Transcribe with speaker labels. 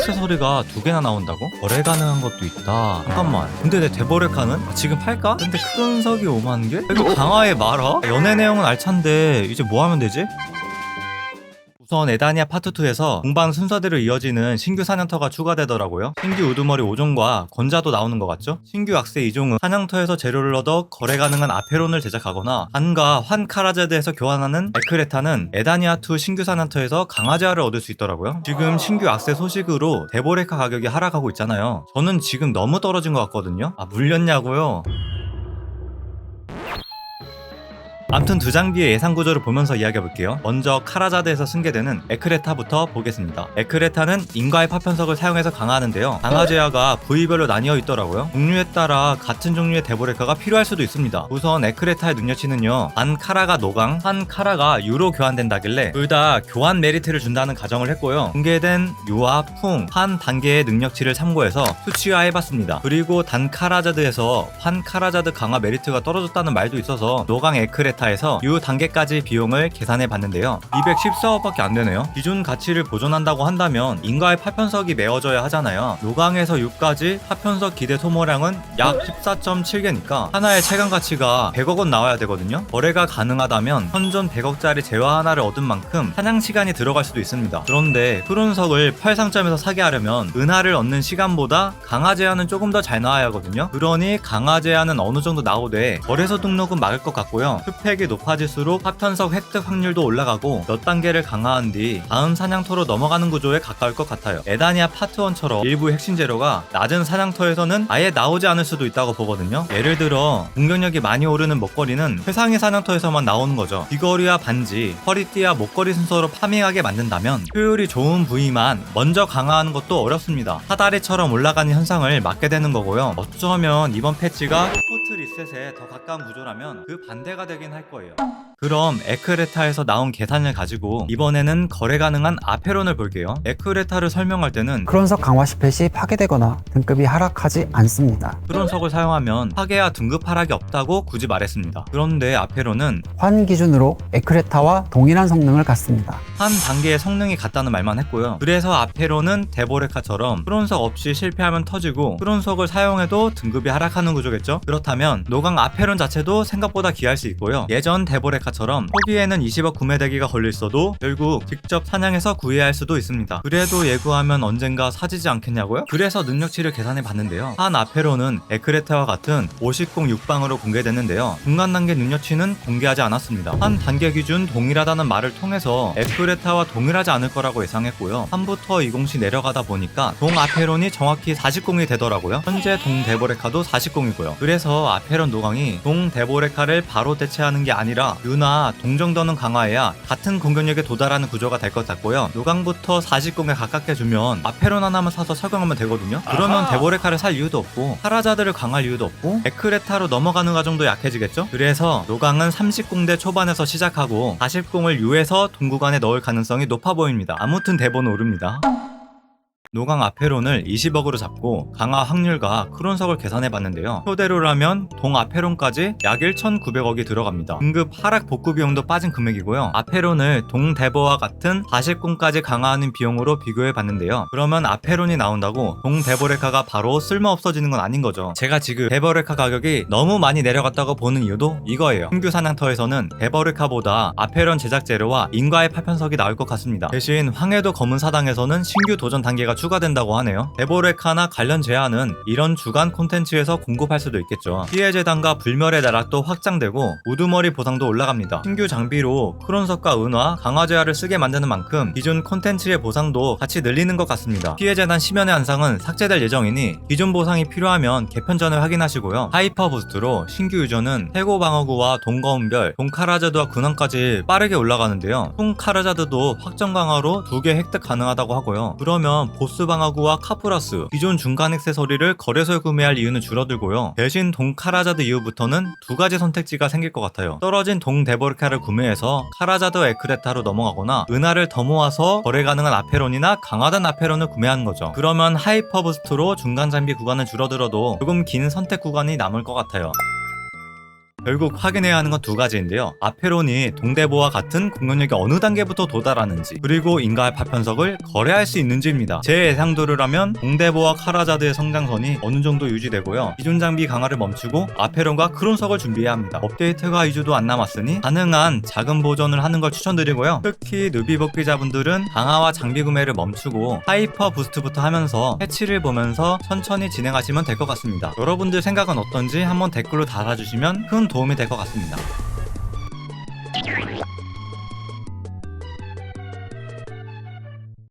Speaker 1: 액세서리가 2개나 나온다고? 거래 가능한 것도 있다. 잠깐만, 근데 내 데버레카는 지금 팔까? 근데 큰 석이 5만 개? 이거 강화에 말아? 연애 내용은 알찬데 이제 뭐 하면 되지? 우선 에다니아 파트2에서 동방 순서대로 이어지는 신규 사냥터가 추가되더라고요. 신규 우두머리 5종과 권자도 나오는 것 같죠? 신규 악세 2종은 사냥터에서 재료를 얻어 거래 가능한 아페론을 제작하거나 한과 환카라제드에서 교환하는 에크레타는 에다니아2 신규 사냥터에서 강화제화를 얻을 수 있더라고요. 지금 신규 악세 소식으로 데보레카 가격이 하락하고 있잖아요. 저는 지금 너무 떨어진 것 같거든요. 아, 물렸냐고요? 암튼 두 장비의 예상 구조를 보면서 이야기해볼게요. 먼저 카라자드에서 승계되는 에크레타부터 보겠습니다. 에크레타는 인과의 파편석을 사용해서 강화하는데요. 강화 제어가 부위별로 나뉘어 있더라고요. 종류에 따라 같은 종류의 데보레카가 필요할 수도 있습니다. 우선 에크레타의 능력치는요, 반 카라가 노강, 한 카라가 유로 교환된다길래 둘 다 교환 메리트를 준다는 가정을 했고요. 공개된 유와 풍, 한 단계의 능력치를 참고해서 수치화해봤습니다. 그리고 단 카라자드에서 환 카라자드 강화 메리트가 떨어졌다는 말도 있어서 노강 에크레타 에서 유 단계까지 비용을 계산해 봤는데요. 214억밖에 안 되네요. 기존 가치를 보존한다고 한다면 인과의 파편석이 메어져야 하잖아요. 노강에서 유까지 파편석 기대 소모량은 약 14.7개니까 하나의 체감 가치가 100억 원 나와야 되거든요. 거래가 가능하다면 현존 100억짜리 재화 하나를 얻은 만큼 사냥 시간이 들어갈 수도 있습니다. 그런데 푸른석을 팔상점에서 사게 하려면 은하를 얻는 시간보다 강화 제한은 조금 더 잘 나와야 하거든요. 그러니 강화 제한은 어느 정도 나오되 거래소 등록은 막을 것 같고요. 획이 높아질수록 파편석 획득 확률도 올라가고 몇 단계를 강화한 뒤 다음 사냥터로 넘어가는 구조에 가까울 것 같아요. 에다니아 파트 1처럼 일부 핵심 재료가 낮은 사냥터에서는 아예 나오지 않을 수도 있다고 보거든요. 예를 들어 공격력이 많이 오르는 먹거리는 최상위 사냥터에서만 나오는 거죠. 귀걸이와 반지, 허리띠와 목걸이 순서로 파밍하게 만든다면 효율이 좋은 부위만 먼저 강화하는 것도 어렵습니다. 사다리처럼 올라가는 현상을 막게 되는 거고요. 어쩌면 이번 패치가 스포트 리셋에 더 가까운 구조라면 그 반대가 되긴 할 거예요. 그럼 에크레타에서 나온 계산을 가지고 이번에는 거래 가능한 아페론을 볼게요. 에크레타를 설명할 때는
Speaker 2: 크론석 강화 스펫이 파괴되거나 등급이 하락하지 않습니다.
Speaker 1: 크론석을 사용하면 파괴와 등급 하락이 없다고 굳이 말했습니다. 그런데 아페론은
Speaker 2: 환 기준으로 에크레타와 동일한 성능을 갖습니다.
Speaker 1: 한 단계의 성능이 같다는 말만 했고요. 그래서 아페론은 데보레카처럼 크론석 없이 실패하면 터지고 크론석을 사용해도 등급이 하락하는 구조겠죠? 그렇다면 노강 아페론 자체도 생각보다 귀할 수 있고요. 예전 데보레카처럼 초기에는 20억 구매 대기가 걸려있어도 결국 직접 사냥해서 구해야 할 수도 있습니다. 그래도 예고하면 언젠가 사지지 않겠냐고요? 그래서 능력치를 계산해 봤는데요. 한 아페론은 에크레타와 같은 506방으로 공개됐는데요. 중간 단계 능력치는 공개하지 않았습니다. 한 단계 기준 동일하다는 말을 통해서 에크레타와 동일하지 않을 거라고 예상했고요. 3부터 20시 내려가다 보니까 동 아페론이 정확히 40공이 되더라고요. 현재 동 데보레카도 40공이고요. 그래서 아페론 노강이 동 데보레카를 바로 대체하는 게 아니라 유나 동정도는 강화해야 같은 공격력에 도달하는 구조가 될 것 같고요. 노강부터 40공에 가깝게 주면 아페론 하나만 사서 착용하면 되거든요. 그러면 데보레카를 살 이유도 없고 카라자드를 강할 이유도 없고 에크레타로 넘어가는 과정도 약해지겠죠? 그래서 노강은 30공대 초반에서 시작하고 40공을 유에서 동구간에 넣을 가능성이 높아 보입니다. 아무튼 대본은 오릅니다. 노강 아페론을 20억으로 잡고 강화 확률과 크론석을 계산해봤는데요. 표대로라면 동 아페론까지 약 1,900억이 들어갑니다. 등급 하락 복구 비용도 빠진 금액이고요. 아페론을 동 데버와 같은 40공까지 강화하는 비용으로 비교해봤는데요. 그러면 아페론이 나온다고 동 데버레카가 바로 쓸모 없어지는 건 아닌 거죠. 제가 지금 데버레카 가격이 너무 많이 내려갔다고 보는 이유도 이거예요. 신규 사냥터에서는 데버레카보다 아페론 제작 재료와 인과의 파편석이 나올 것 같습니다. 대신 황해도 검은 사당에서는 신규 도전 단계가 추가된다고 하네요. 데보레카나 관련 제안은 이런 주간 콘텐츠에서 공급할 수도 있겠죠. 피해 재단과 불멸의 나락도 확장되고 우두머리 보상도 올라갑니다. 신규 장비로 크론석과 은화, 강화 제화를 쓰게 만드는 만큼 기존 콘텐츠의 보상도 같이 늘리는 것 같습니다. 피해 재단 심연의 한상은 삭제될 예정이니 기존 보상이 필요하면 개편 전을 확인하시고요. 하이퍼 부스트로 신규 유저는 해고 방어구와 동거운별, 동카라자드와 근황까지 빠르게 올라가는데요. 동카라자드도 확정 강화로 2개 획득 가능하다고 하고요. 그러면 보스 방어구와 카프라스, 기존 중간 액세서리를 거래소에 구매할 이유는 줄어들고요. 대신 동카라자드 이후부터는 2가지 선택지가 생길 것 같아요. 떨어진 동 데보르카를 구매해서 카라자드 에크레타로 넘어가거나 은하를 더 모아서 거래 가능한 아페론이나 강화된 아페론을 구매하는 거죠. 그러면 하이퍼 부스트로 중간 장비 구간은 줄어들어도 조금 긴 선택 구간이 남을 것 같아요. 결국 확인해야 하는 건 두 가지인데요. 아페론이 동대보와 같은 공격력이 어느 단계부터 도달하는지, 그리고 인가의 파편석을 거래할 수 있는지입니다. 제 예상대로라면 동대보와 카라자드의 성장선이 어느 정도 유지되고요. 기존 장비 강화를 멈추고 아페론과 크론석을 준비해야 합니다. 업데이트가 2주도 안 남았으니 가능한 작은 보존을 하는 걸 추천드리고요. 특히 느비 복귀자분들은 강화와 장비 구매를 멈추고 하이퍼 부스트부터 하면서 패치를 보면서 천천히 진행하시면 될 것 같습니다. 여러분들 생각은 어떤지 한번 댓글로 달아주시면 큰 도움이 될 것 같습니다.